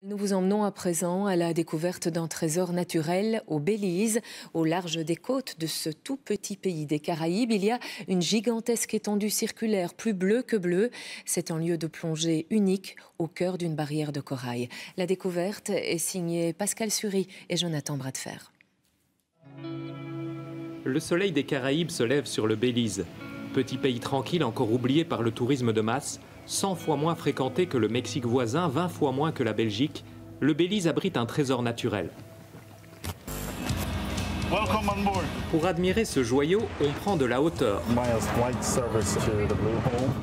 Nous vous emmenons à présent à la découverte d'un trésor naturel au Belize. Au large des côtes de ce tout petit pays des Caraïbes, il y a une gigantesque étendue circulaire, plus bleue que bleue. C'est un lieu de plongée unique au cœur d'une barrière de corail. La découverte est signée Pascal Sury et Jonathan Bradfer. Le soleil des Caraïbes se lève sur le Belize. Petit pays tranquille encore oublié par le tourisme de masse, 100 fois moins fréquenté que le Mexique voisin, 20 fois moins que la Belgique, le Belize abrite un trésor naturel. Pour admirer ce joyau, on prend de la hauteur.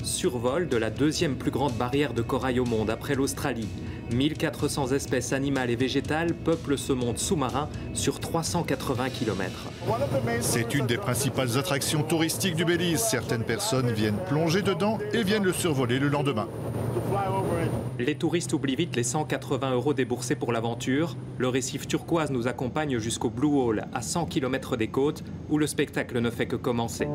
Survol de la deuxième plus grande barrière de corail au monde après l'Australie. 1400 espèces animales et végétales peuplent ce monde sous-marin sur 380 km. C'est une des principales attractions touristiques du Belize. Certaines personnes viennent plonger dedans et viennent le survoler le lendemain. Les touristes oublient vite les 180 € déboursés pour l'aventure. Le récif turquoise nous accompagne jusqu'au Blue Hole, à 100 km des côtes, où le spectacle ne fait que commencer.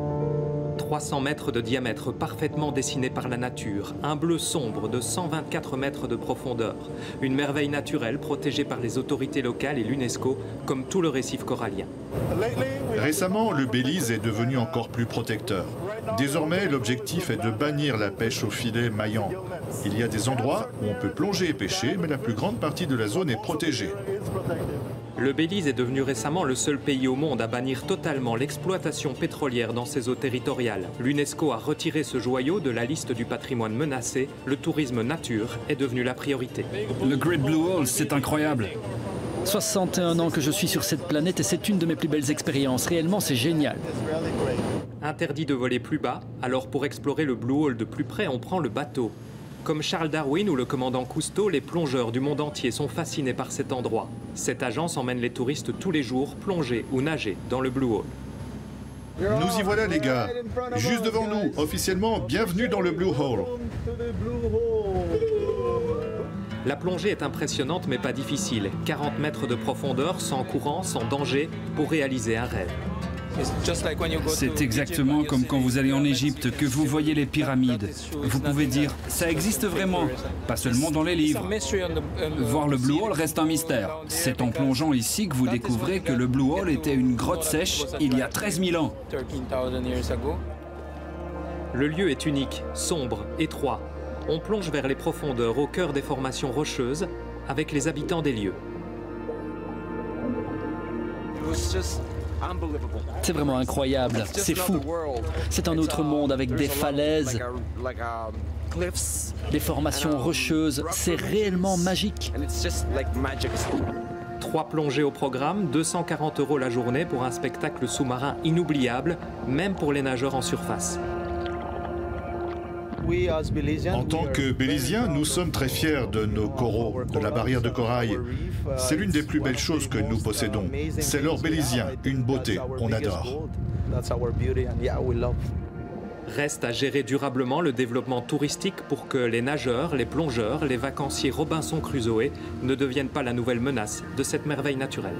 300 mètres de diamètre parfaitement dessiné par la nature, un bleu sombre de 124 mètres de profondeur, une merveille naturelle protégée par les autorités locales et l'UNESCO, comme tout le récif corallien. Récemment, le Belize est devenu encore plus protecteur. Désormais, l'objectif est de bannir la pêche au filet maillant. Il y a des endroits où on peut plonger et pêcher, mais la plus grande partie de la zone est protégée. Le Belize est devenu récemment le seul pays au monde à bannir totalement l'exploitation pétrolière dans ses eaux territoriales. L'UNESCO a retiré ce joyau de la liste du patrimoine menacé. Le tourisme nature est devenu la priorité. Le Great Blue Hole, c'est incroyable. 61 ans que je suis sur cette planète et c'est une de mes plus belles expériences. Réellement, c'est génial. Interdit de voler plus bas, alors pour explorer le Blue Hole de plus près, on prend le bateau. Comme Charles Darwin ou le commandant Cousteau, les plongeurs du monde entier sont fascinés par cet endroit. Cette agence emmène les touristes tous les jours plonger ou nager dans le Blue Hole. Nous y voilà les gars, juste devant nous, officiellement, bienvenue dans le Blue Hole. La plongée est impressionnante mais pas difficile. 40 mètres de profondeur, sans courant, sans danger, pour réaliser un rêve. C'est exactement comme quand vous allez en Égypte, que vous voyez les pyramides. Vous pouvez dire, ça existe vraiment, pas seulement dans les livres. Voir le Blue Hole reste un mystère. C'est en plongeant ici que vous découvrez que le Blue Hole était une grotte sèche il y a 13 000 ans. Le lieu est unique, sombre, étroit. On plonge vers les profondeurs au cœur des formations rocheuses avec les habitants des lieux. C'est vraiment incroyable, c'est fou. C'est un autre monde avec des falaises, des formations rocheuses, c'est réellement magique. 3 plongées au programme, 240 € la journée pour un spectacle sous-marin inoubliable, même pour les nageurs en surface. En tant que Béliziens, nous sommes très fiers de nos coraux, de la barrière de corail. C'est l'une des plus belles choses que nous possédons. C'est l'or bélizien, une beauté, on adore. Reste à gérer durablement le développement touristique pour que les nageurs, les plongeurs, les vacanciers Robinson Crusoe ne deviennent pas la nouvelle menace de cette merveille naturelle.